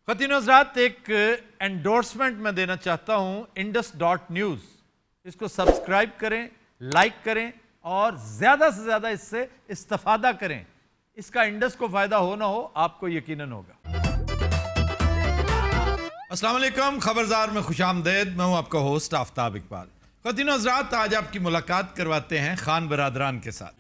ख़वातीन हज़रात, एक एंडोर्समेंट मैं देना चाहता हूँ indus.news। इसको सब्सक्राइब करें, लाइक करें और ज़्यादा से ज़्यादा इससे इस्तिफ़ादा करें। इसका इंडस को फ़ायदा हो ना हो, आपको यकीनन होगा। अस्सलाम वालेकुम, खबरदार में खुशामदेद। मैं हूँ आपका होस्ट आफ्ताब इकबाल। ख़वातीन हज़रात, आज आपकी मुलाकात करवाते हैं खान बरादरान के साथ।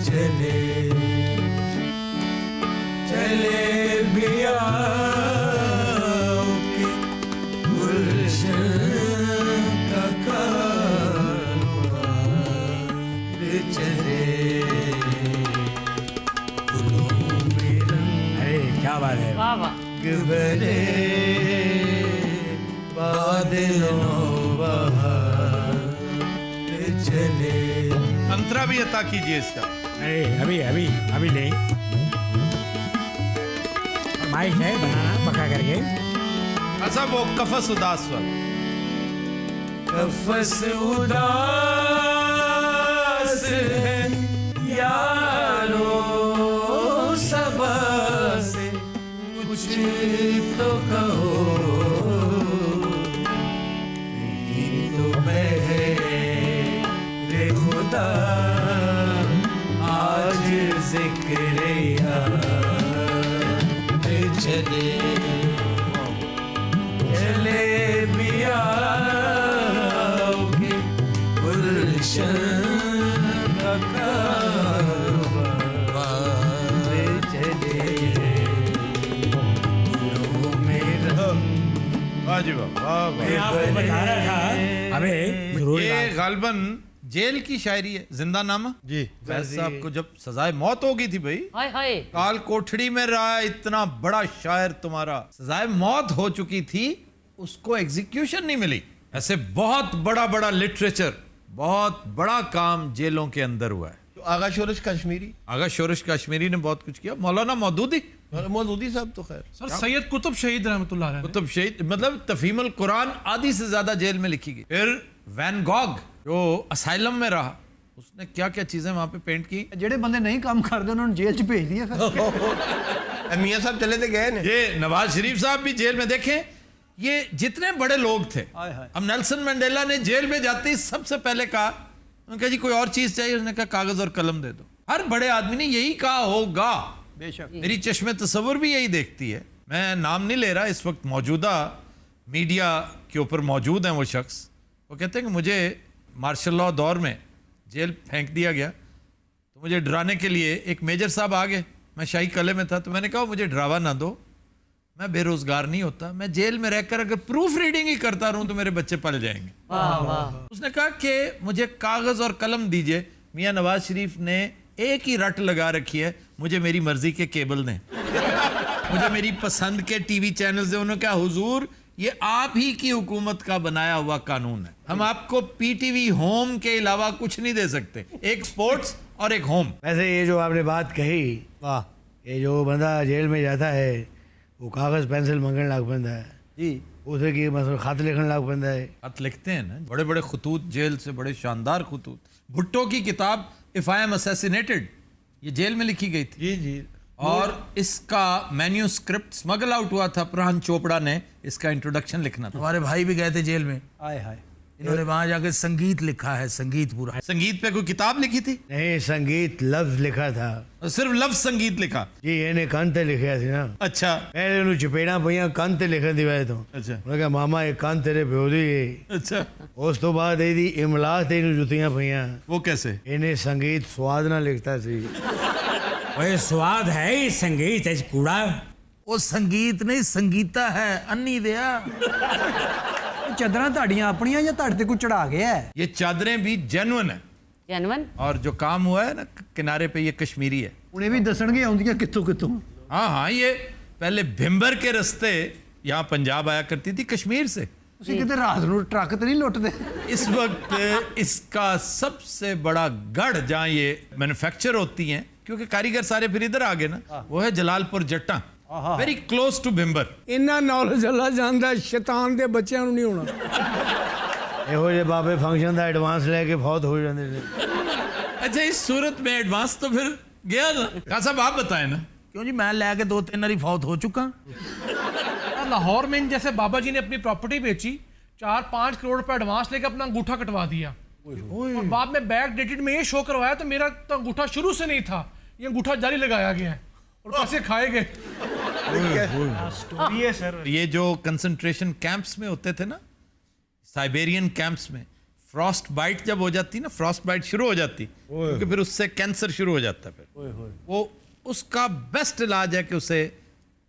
चले चले बिया के गुलशन का कारवां चले गुलों में रंग। अरे क्या बात है, वाह वाह। भरे बादलों बहार चले। अंतरा भी अता कीजिए इसका। अरे अभी नहीं, माइक है बनाना पका करके। अच्छा, वो कफस उदास वाला। कफस उदास है यारो सबा से कुछ तो कहो, नहीं तो मेरे खुदा आज जिक्र चले चले बिया के गुलशन का कारवां चले गुलों में रंग। वाह जी वाह, वाह वाह। मैं आपको बता रहा था, अबे ये गालबन जेल की शायरी है, जिंदानामा जी। वैसे साहब को जब सजाए मौत हो गई थी भाई, हाय हाय, काल कोठड़ी में रहा इतना बड़ा शायर, तुम्हारा सजाए मौत हो चुकी थी, उसको एग्जीक्यूशन नहीं मिली। ऐसे बहुत बड़ा बड़ा लिटरेचर, बहुत बड़ा काम जेलों के अंदर हुआ है। तो आगा शोरश कश्मीरी ने बहुत कुछ किया। मौलाना मौदूदी साहब तो खैर, सर सैयद कुतुब शहीद रहमतुल्लाह अलैह। कुतुब शहीद, मतलब तफहीमुल कुरान आधी से ज्यादा जेल में लिखी गई। फिर वैन गॉग जो असाइलम में रहा, उसने क्या क्या चीजें वहां पे पेंट की। जेड़े बंदे नहीं काम करते उन्होंने जेल च भेज दिया। मियां साहब चले थे गए ने। ये नवाज शरीफ साहब भी जेल में, देखें ये जितने बड़े लोग थे। अब नेल्सन मंडेला ने जेल में जाते ही सबसे पहले कहा, उन्होंने कहा जी कोई और चीज चाहिए, उसने कहा कागज और कलम दे दो। हर बड़े आदमी ने यही कहा होगा, बेशक। मेरी चश्मे तस्वुर भी यही देखती है। मैं नाम नहीं ले रहा, इस वक्त मौजूदा मीडिया के ऊपर मौजूद हैं वो शख्स। वो कहते हैं कि मुझे मार्शल लॉ दौर में जेल फेंक दिया गया, तो मुझे डराने के लिए एक मेजर साहब आ गए। मैं शाही कले में था, तो मैंने कहा मुझे डरावा ना दो, मैं बेरोजगार नहीं होता, मैं जेल में रहकर अगर प्रूफ रीडिंग ही करता रहूं तो मेरे बच्चे पल जाएंगे। वाह वाह। उसने कहा कि मुझे कागज और कलम दीजिए। मियां नवाज शरीफ ने एक ही रट लगा रखी है, मुझे मेरी मर्जी के केबल दें, मुझे मेरी पसंद के टीवी चैनल दें। उन्होंने कहा हुजूर ये आप ही की हुकूमत का बनाया हुआ कानून है, हम आपको पीटीवी होम के अलावा कुछ नहीं दे सकते, एक स्पोर्ट्स और एक होम। वैसे ये जो आपने बात कही, वाह, ये जो बंदा जेल में जाता है वो कागज पेंसिल मंगन लग पैंदा है जी, उसे की मतलब खत लिखन लग पैंदा है। खत लिखते हैं ना, बड़े बड़े खतूत जेल से, बड़े शानदार खतूत। भुट्टो की किताब इफ आई एम असैसिनेटेड, ये जेल में लिखी गई थी जी। और इसका मैन्यूस्क्रिप्ट स्मगल आउट हुआ था, प्रहन चोपड़ा ने इसका इंट्रोडक्शन लिखना था। हमारे भाई भी गए थे जेल में, हाय हाय, इन्होंने वहां जाके संगीत लिखा है, संगीत पूरा। संगीत पे कोई किताब लिखी थी? नहीं, संगीत लफ्ज लिखा था सिर्फ लफ्ज संगीत लिखा जी। इन्हें कंन ते लिखिया थी ना। अच्छा, पहले उन्हें चपेड़ा पईयां कंन ते लिखन दी वजह तो। अच्छा, उन्हें कहा मामा एक कंन तेरे प्यो दी है। अच्छा, उस तो बाद ਇਹਦੀ इमला ते इन्हें जुतियां पईयां। वो कैसे? इन्हें संगीत स्वाद ना लिखता सी। ओए स्वाद है ही संगीत है कूड़ा। वो संगीत नहीं संगीता है, अन्नी दिया। चादरां ਤੁਹਾਡੀਆਂ ਆਪਣੀਆਂ ਜਾਂ ਤੁਹਾਡੇ ਤੇ ਕੋਈ ਚੜਾ ਗਿਆ ਹੈ? ये चादरें भी जेन्युइन है, जनवन। और जो काम हुआ है ना किनारे पे, ये कश्मीरी है। ਉਹਨੇ ਵੀ ਦੱਸਣਗੇ ਆਉਂਦੀਆਂ ਕਿੱਥੋਂ ਕਿੱਥੋਂ। हाँ हाँ, ये पहले भिम्बर के रास्ते यहाँ पंजाब आया करती थी कश्मीर से। ਤੁਸੀਂ ਕਿਤੇ ਰਾਤ ਨੂੰ ਟਰੱਕ ਤੇ नहीं लुटते? इस वक्त इसका सबसे बड़ा गढ़ जहाँ ये मैन्युफैक्चर होती हैं, क्योंकि कारीगर सारे फिर इधर आ गए ना, वो है जलालपुर जट्टा, वेरी क्लोज टू भिम्बर। इन्ना नॉलेज अल्लाह जानदा, शैतान दे बच्चों नहीं होना। ਇਹੋ ਜਿਹੇ ਬਾਬੇ ਫੰਕਸ਼ਨ ਦਾ ਐਡਵਾਂਸ ਲੈ ਕੇ ਫੌਤ ਹੋ ਜਾਂਦੇ ਨੇ। अच्छा इस सूरत में एडवांस तो फिर गया ना। खान साहब आप बताएं ना। क्यों जी, मैं लैके 2-3 बारी फौत हो चुका। लाहौर में जैसे बाबा जी ने अपनी प्रॉपर्टी बेची, 4-5 करोड़ रुपए एडवांस लेकर अपना अंगूठा कटवा दिया और बाद में बैक डेटेड में ये शो करवाया तो मेरा तो अंगूठा शुरू से नहीं था, ये अंगूठा जारी लगाया गया है और पैसे खाए गए। स्टोरी है सर। ये जो कंसंट्रेशन कैंप्स में होते थे ना, साइबेरियन कैंप्स में फ्रॉस्ट बाइट जब हो जाती ना, फ्रॉस्ट बाइट शुरू हो जाती क्योंकि फिर उससे कैंसर शुरू हो जाता है। फिर वो उसका बेस्ट इलाज है कि उसे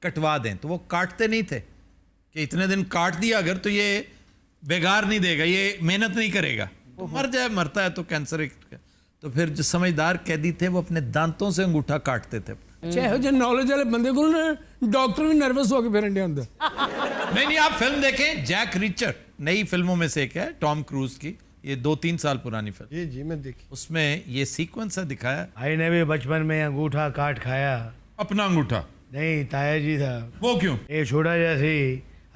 कटवा दें। तो वो काटते नहीं थे कि इतने दिन काट दिया अगर तो ये बेगार नहीं देगा, ये मेहनत नहीं करेगा, तो मर जाए, मरता है तो कैंसर। तो फिर जो समझदार कैदी थे वो अपने दांतों से अंगूठा काटते थे। अच्छा ਇਹੋ ਜਿਹੇ नॉलेज वाले बंदे को डॉक्टर भी नर्वस होकर फिरन दे अंदर। नहीं, आप फिल्म देखें, जैक रिचर, नई फिल्मों में से एक है, टॉम क्रूज की, ये 2-3 साल पुरानी फिल्म। जी जी मैं देखी। उसमें ये सीक्वेंस है दिखाया। भाई ने भी बचपन में अंगूठा काट खाया। अपना अंगूठा नहीं, ताया जी था। वो क्यों? ਇਹ ਛੋਟਾ ਜਿਹਾ ਸੀ,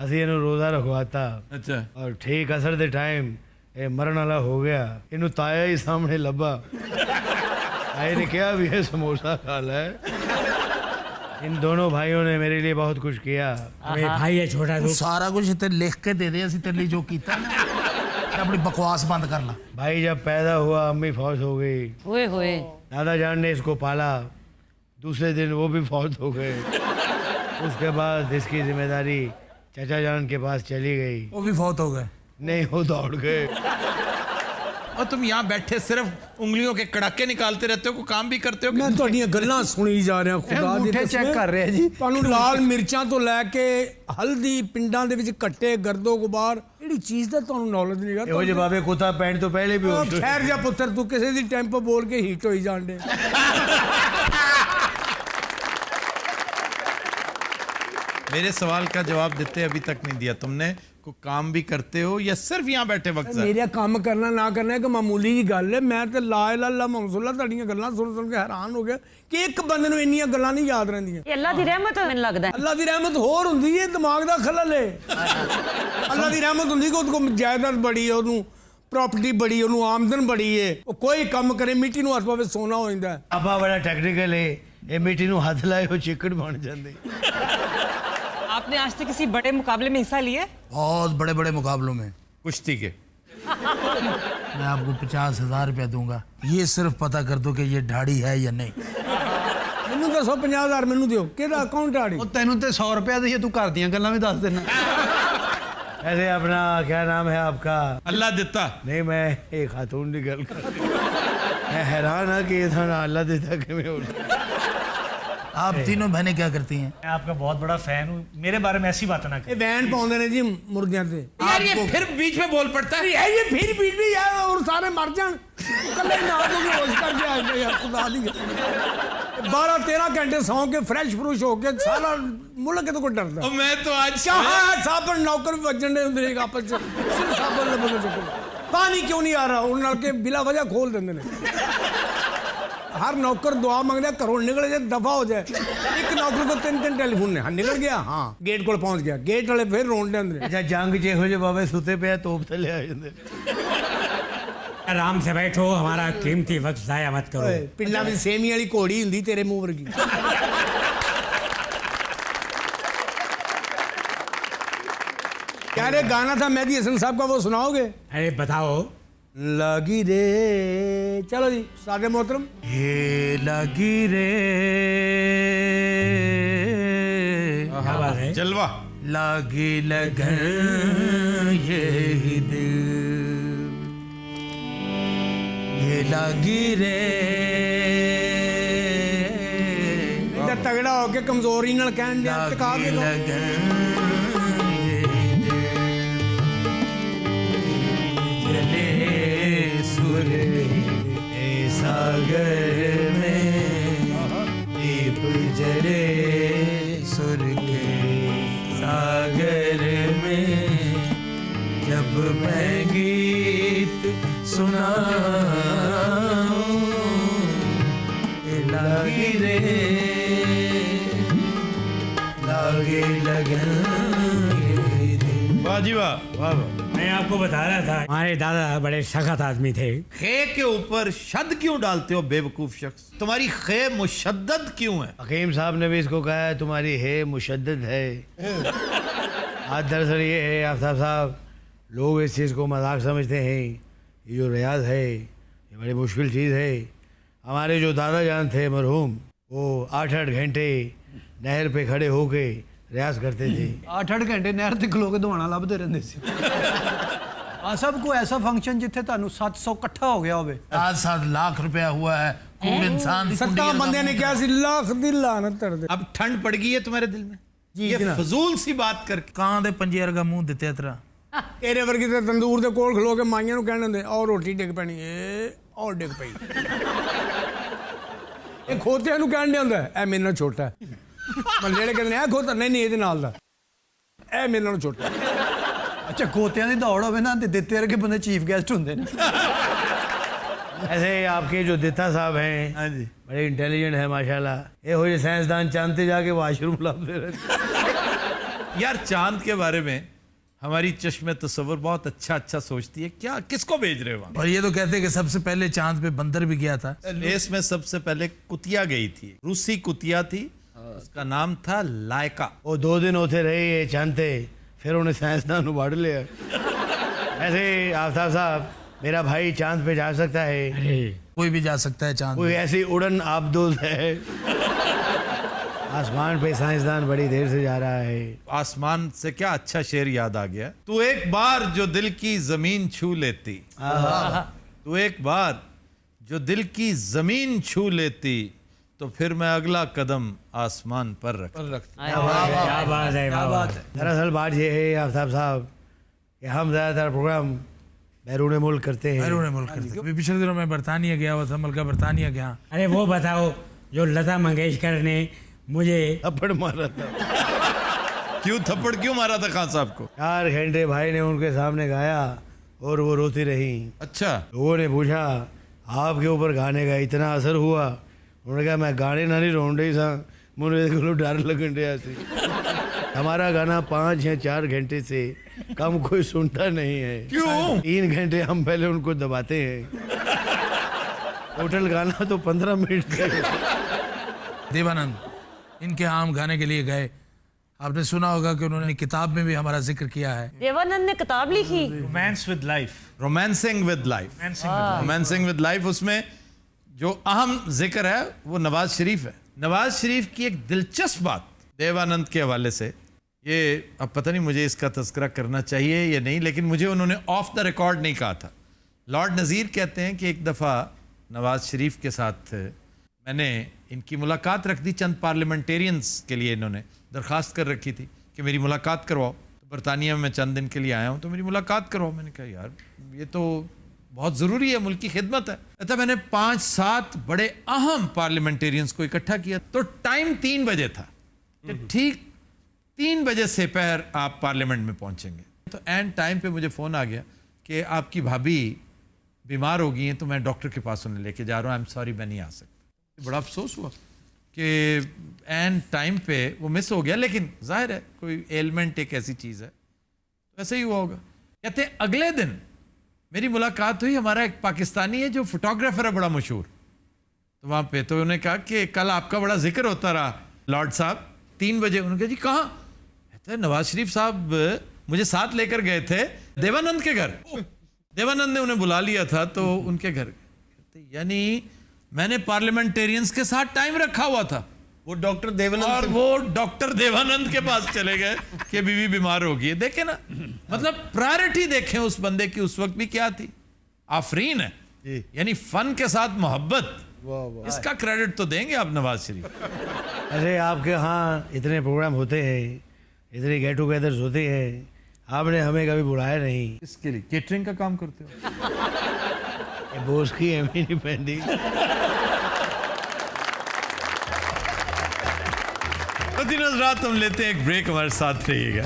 ਅਸੀਂ ਇਹਨੂੰ ਰੋਜ਼ਾ ਰਖਵਾਤਾ अच्छा ਔਰ ਠੀਕ ਅਸਰ ਦੇ ਟਾਈਮ ਇਹ ਮਰਨ ਵਾਲਾ ਹੋ ਗਿਆ। ਇਹਨੂੰ ਤਾਇਆ ਹੀ ਸਾਹਮਣੇ ਲੱਭਾ। ਤਾਏ ने कहा भी ये समोसा खा ले। इन दोनों भाइयों ने मेरे लिए बहुत कुछ किया। अरे भाई ये छोटा तू सारा कुछ इतने लिख के दे दे, असं तेरे लिए जो कीता ना, अपनी बकवास बंद कर ला। भाई जब पैदा हुआ अम्मी फौत हो गई। ओए होए। दादा जान ने इसको पाला, दूसरे दिन वो भी फौत हो गए। उसके बाद इसकी जिम्मेदारी चाचा जान के पास चली गई। वो भी फौत हो गए। नहीं, वो दौड़ गए। और तुम यहाँ बैठे सिर्फ उंगलियों के कड़ाके निकालते रहते हो, कोई काम भी करते हो? मैं ਤੁਹਾਡੀਆਂ ਗੱਲਾਂ ਸੁਣੀ ਜਾ ਰਿਹਾ। ਖੁਦਾ ਦੀ ਅੰਗੂਠੇ ਚੈੱਕ ਕਰ ਰਿਹਾ ਜੀ। ਤੁਹਾਨੂੰ ਲਾਲ ਮਿਰਚਾਂ ਤੋਂ ਲੈ ਕੇ ਹਲਦੀ, ਪਿੰਡਾਂ ਦੇ ਵਿੱਚ ਕੱਟੇ ਗਰਦੋ ਗੁਬਾਰ, ਜਿਹੜੀ ਚੀਜ਼ ਦਾ ਤੁਹਾਨੂੰ ਨੌਲੇਜ ਨਹੀਂ ਇਹੋ ਜਿਹੇ ਬਾਬੇ ਕੁੱਤਾ ਪੈਣ ਤੋਂ ਪਹਿਲੇ ਵੀ ਹੋਸ਼ ਹੋਈ। ਖੈਰ ਜਾ ਪੁੱਤਰ, ਤੂੰ ਕਿਸੇ ਦੀ ਟੈਂਪੋ ਬੋਲ ਕੇ ਹੀਟ ਹੋਈ ਜਾਂਦੇ। मेरे सवाल का जवाब देते अभी तक नहीं दिया तुमने। कोई काम भी करते हो या सिर्फ यहाँ बैठे वक्त ज़ाया? मेरा काम करना ना करना एक मामूली जी गल है। मैं तो ला इला अल्लाह मुहम्मद ਤੁਹਾਡੀਆਂ ਗੱਲਾਂ ਸੁਣ ਕੇ ਹੈਰਾਨ ਹੋ ਗਿਆ ਕਿ ਇੱਕ ਬੰਦੇ ਨੂੰ ਇੰਨੀਆਂ ਗੱਲਾਂ ਨਹੀਂ ਯਾਦ ਰਹਿੰਦੀਆਂ। ਇਹ ਅੱਲਾ ਦੀ ਰਹਿਮਤ ਮੈਨੂੰ ਲੱਗਦਾ ਹੈ। ਅੱਲਾ ਦੀ ਰਹਿਮਤ ਹੋਰ ਹੁੰਦੀ ਹੈ, ਦਿਮਾਗ ਦਾ ਖਲਲ ਹੈ। ਅੱਲਾ ਦੀ ਰਹਿਮਤ ਹੁੰਦੀ ਕਿ ਉਹਦੇ ਕੋਲ ਜਾਇਦਾਦ ਬੜੀ ਹੈ, ਉਹਨੂੰ प्रॉपर्टी बड़ी, ਉਹਨੂੰ ਆਮਦਨ ਬੜੀ ਹੈ, ਉਹ ਕੋਈ ਕੰਮ ਕਰੇ ਮਿੱਟੀ ਨੂੰ ਹੱਥ ਪਾਵੇ ਸੋਨਾ ਹੋ ਜਾਂਦਾ। ਆਪਾ ਬੜਾ ਟੈਕਨੀਕਲ ਹੈ, ਇਹ ਮਿੱਟੀ ਨੂੰ ਹੱਥ ਲਾਏ ਉਹ ਚਿੱਕੜ ਬਣ ਜਾਂਦੇ। आपने आज तक किसी बड़े मुकाबले में हिस्सा लिया? बहुत बड़े बड़े मुकाबलों में। कुश्ती के? मैं आपको 50,000 रुपया दूंगा, ये सिर्फ पता कर दो कि ये ढाड़ी है या नहीं। ਮੈਨੂੰ ਦੱਸੋ 50,000 ਮੈਨੂੰ ਦਿਓ, ਕਿਹਦਾ ਅਕਾਊਂਟ ਆੜੀ? ਉਹ ਤੈਨੂੰ ਤੇ 100 ਰੁਪਏ ਦੇ, ਤੂੰ ਘਰ ਦੀਆਂ ਗੱਲਾਂ ਵੀ ਦੱਸ ਦੇਣਾ। ऐसे अपना क्या नाम है आपका? अल्लाह देता नहीं, मैं एक खातून की गल कर। मैं हैरान है कि ये थाना अल्लाह देता कि मैं आप तीनों बहनें क्या करती हैं? मैं आपका बहुत बड़ा फैन हूँ, मेरे बारे में ऐसी बात ना ਇਹ ਵੈਨ ਪਾਉਂਦੇ ਨੇ ਜੀ ਮੁਰਗਿਆਂ ਤੇ। यार ये फिर बीच में बोल पड़ता है। ਇਹ ਫਿਰ ਵੀ ਯਾਰ और सारे मर जान, ਕੱਲੇ ਨਾ ਹੋ ਕੇ ਹੋਸ਼ ਕਰਕੇ ਆ ਜਾਂਦੇ ਯਾਰ। ਖੁਦਾ ਦੀ 12-13 ਘੰਟੇ ਸੌਂ ਕੇ ਫਰੈਸ਼ ਫਰੂਸ਼ ਹੋ ਕੇ ਸਾਰਾ ਮੁਲਕ ਕਿਤੇ ਕੋਈ ਡਰਦਾ। और मैं तो आज ਕਹਾਂ ਸਾਬਣ ਨੌਕਰ ਵੀ ਵੱਜਣ ਦੇ ਹੁੰਦੇ ਨੇ ਆਪਸ ਚ, ਸਿਰਫ ਸਾਬਣ ਲੱਭਣ ਦੇ ਚੱਕਰ। ਪਾਣੀ ਕਿਉਂ ਨਹੀਂ ਆ ਰਿਹਾ? ਉਹਨਾਂ ਨਾਲ ਕੇ ਬਿਲਾ ਵਜ੍ਹਾ ਖੋਲ ਦਿੰਦੇ ਨੇ। हर नौकर दुआ मंगता घरों निकल जाए, दफा हो जाए। एक नौकर को 3-3 टेलीफोन ने, हाँ निकल गया, हाँ गेट को पहुंच गया, गेट वाले फिर रोन दे। अच्छा जंग च ਇਹੋ ਜਿਹੇ ਬਾਬੇ ਸੁੱਤੇ ਪਿਆ ਤੋਪ ਥੱਲੇ ਆ ਜਾਂਦੇ। आराम से बैठो, हमारा कीमती वक्त जाया मत करो। पिंडा में सेमी वाली घोड़ी हुंदी तेरे मुंह वर्गी। क्या रे गाना था मेहदी हसन साहब का, वो सुनाओगे? अरे बताओ। लगी रे, चलो जी सादे मोहतरम। ये लगी रे, क्या बात है? जलवा लगी लगन ये दिल, ये लगी रे। इधर तगड़ा होके कमजोरी नाल कहन दे, टका के लगन सागर में दीप जले, सुर के सागर में जब मैं गीत सुनाऊं, लागे रे लागे लगन। वाह जी वाह, वाह वाह। मैं आपको बता रहा था हमारे दादा बड़े सख्त आदमी थे। खे के ऊपर शद क्यों डालते हो बेवकूफ शख्स? तुम्हारी खे मुशद्दद क्यों है? हकीम साहब ने भी इसको कहा है तुम्हारी है मुशद्दद है। आज दरअसल ये है आफ्ताब साहब, लोग इस चीज़ को मजाक समझते हैं। ये जो रियाज है ये बड़ी मुश्किल चीज़ है। हमारे जो दादा जान थे मरहूम, वो 8-8 घंटे नहर पे खड़े होके रियाज करते थे। 8-8 घंटे नहर ते खलो के दौड़ना ਲੱਭਦੇ ਰਹਿੰਦੇ ਸੀ। ਆ ਸਭ ਕੋਈ ਐਸਾ ਫੰਕਸ਼ਨ ਜਿੱਥੇ ਤੁਹਾਨੂੰ 700 ਇਕੱਠਾ ਹੋ ਗਿਆ ਹੋਵੇ। 7 लाख रुपया हुआ है। खूब इंसान 17 बंदे ने क्या सी लाख दी लानत कर दे। अब ठंड पड़ गई है तुम्हारे दिल में? जी, ये जनाब। फजूल सी बात करके ਕਾਂ ਦੇ ਪੰਜੇ ਵਰਗਾ ਮੂੰਹ ਦਿੱਤੇ ਤੇਰਾ। ਇਹਦੇ ਵਰਗੀ ਤੇ ਤੰਦੂਰ ਦੇ ਕੋਲ ਖਲੋ ਕੇ ਮਾਈਆਂ ਨੂੰ ਕਹਿਣ ਹੁੰਦੇ ਔਰ ਰੋਟੀ ਡਿੱਗ ਪੈਣੀ ਏ ਔਰ ਡਿੱਗ ਪਈ। ਇਹ ਖੋਤਿਆਂ ਨੂੰ ਕਹਿਣ ਹੁੰਦਾ ਇਹ ਮੇਰੇ ਨਾਲ ਛੋਟਾ ਹੈ। ਮੱਲੇ ਜਿਹੜੇ ਕਹਿੰਦੇ ਨੇ ਇਹ ਖੋਤਾ ਨਹੀਂ ਇਹਦੇ ਨਾਲ ਦਾ, ਇਹ ਮੇਰੇ ਨਾਲ ਛੋਟਾ ਹੈ। ਅੱਛਾ ਖੋਤਿਆਂ ਦੀ ਦੌੜ ਹੋਵੇ ਨਾ ਤੇ ਦਿੱਤੇ ਵਰਗੇ ਬੰਦੇ ਚੀਫ ਗੈਸਟ ਹੁੰਦੇ ਨੇ। ऐसे आपके जो दित्ता साहब हैं, हाँ जी, बड़े इंटेलिजेंट है माशाल्लाह। ये हो साइंसदान चांदते जाके वाशरूम लाते रहते। यार चांद के बारे में हमारी चश्मे तस्वर बहुत अच्छा सोचती है। क्या किसको भेज रहे हो वहाँ? और ये तो कहते हैं कि सबसे पहले चांद पे बंदर भी गया था। स्पेस में सबसे पहले कुतिया गई थी, रूसी कुतिया थी, उसका नाम था लाइका। वो 2 दिन होते रहे ये चांदते, फिर उन्हें साइंसदान उबाड़ लिया। ऐसे आफ्ताब साहब, मेरा भाई चांद पे जा सकता है। अरे कोई भी जा सकता है चांद कोई पे। ऐसी उड़न आबदोज है। आसमान पे साइंसदान बड़ी देर से जा रहा है। आसमान से क्या अच्छा शेर याद आ गया। तू एक बार जो दिल की जमीन छू लेती, तू एक बार जो दिल की जमीन छू लेती, तो फिर मैं अगला कदम आसमान पर रखता। क्या बात है, क्या बात है। दरअसल बात ये है आफ्ताब साहब कि हम ज़्यादातर प्रोग्राम बैरून मुल्क करते हैं। बैरून मुल्क करते। अभी पिछले दिनों मैं बरतानिया गया हुआ था, मलका बरतानिया गया। अरे वो बताओ जो लता मंगेशकर ने मुझे थप्पड़ मारा था। क्यों थप्पड़ क्यों मारा था खान साहब को? 4 घंटे भाई ने उनके सामने गाया और वो रोती रही। अच्छा, लोगों ने पूछा आपके ऊपर गाने का इतना असर हुआ? उन्होंने कहा मैं गाने ना नहीं रोन रही सा, मुझे को डर लगन रहा सी। हमारा गाना 5 या 4 घंटे से कम कोई सुनता नहीं है। क्यों? 3 घंटे हम पहले उनको दबाते हैं। टोटल गाना तो 15 मिनट का है। देवानंद इनके यहाँ हम गाने के लिए गए। आपने सुना होगा कि उन्होंने किताब में भी हमारा जिक्र किया है। देवानंद ने किताब लिखी। Romance with life. Romancing with life, romancing with life. उसमें जो अहम जिक्र है वो नवाज शरीफ है। नवाज शरीफ की एक दिलचस्प बात देवानंद के हवाले से, ये अब पता नहीं मुझे इसका तस्करा करना चाहिए या नहीं, लेकिन मुझे उन्होंने ऑफ द रिकॉर्ड नहीं कहा था। लॉर्ड नज़ीर कहते हैं कि एक दफ़ा नवाज शरीफ के साथ मैंने इनकी मुलाकात रख दी। चंद पार्लियामेंटेरियंस के लिए इन्होंने दरख्वास्त कर रखी थी कि मेरी मुलाकात करवाओ। तो बरतानिया में मैं चंद दिन के लिए आया हूँ, तो मेरी मुलाकात करवाओ। मैंने कहा यार ये तो बहुत ज़रूरी है, मुल्क की खिदमत है। अच्छा, मैंने 5-7 बड़े अहम पार्लियामेंटेरियंस को इकट्ठा किया। तो टाइम 3 बजे था कि ठीक 3 बजे से पहर आप पार्लियामेंट में पहुँचेंगे। तो एंड टाइम पे मुझे फ़ोन आ गया कि आपकी भाभी बीमार हो गई हैं, तो मैं डॉक्टर के पास उन्हें लेके जा रहा हूँ, आई एम सॉरी मैं नहीं आ सकता। बड़ा अफसोस हुआ कि एंड टाइम पे वो मिस हो गया, लेकिन जाहिर है कोई एलिमेंट एक ऐसी चीज़ है, तो ऐसे ही हुआ होगा। कहते अगले दिन मेरी मुलाकात हुई, हमारा एक पाकिस्तानी है जो फोटोग्राफर है बड़ा मशहूर, तो वहाँ पे तो उन्होंने कहा कि कल आपका बड़ा जिक्र होता रहा लॉर्ड साहब 3 बजे। उन्होंने कहा जी कहाँ? कहते नवाज शरीफ साहब मुझे साथ लेकर गए थे देवानंद के घर। देवानंद ने उन्हें बुला लिया था तो उनके घर। यानी मैंने पार्लियामेंटेरियंस के साथ टाइम रखा हुआ था, वो डॉक्टर देवानंद और वो डॉक्टर देवानंद के पास चले गए कि बीवी बीमार हो गई। देखे ना, मतलब प्रायोरिटी देखें उस बंदे की उस वक्त भी क्या थी। आफरीन है, यानी फन के साथ मोहब्बत, इसका क्रेडिट तो देंगे आप नवाज शरीफ। अरे आपके यहाँ इतने प्रोग्राम होते हैं, इतने गेट टुगेदर्स होते हैं, आपने हमें कभी बुलाया नहीं। इसके लिए केटरिंग का काम करते हो? ये बोस की एम ही नहीं पहनती। तो दिन रात हम लेते हैं एक ब्रेक, हमारे साथ रहिएगा।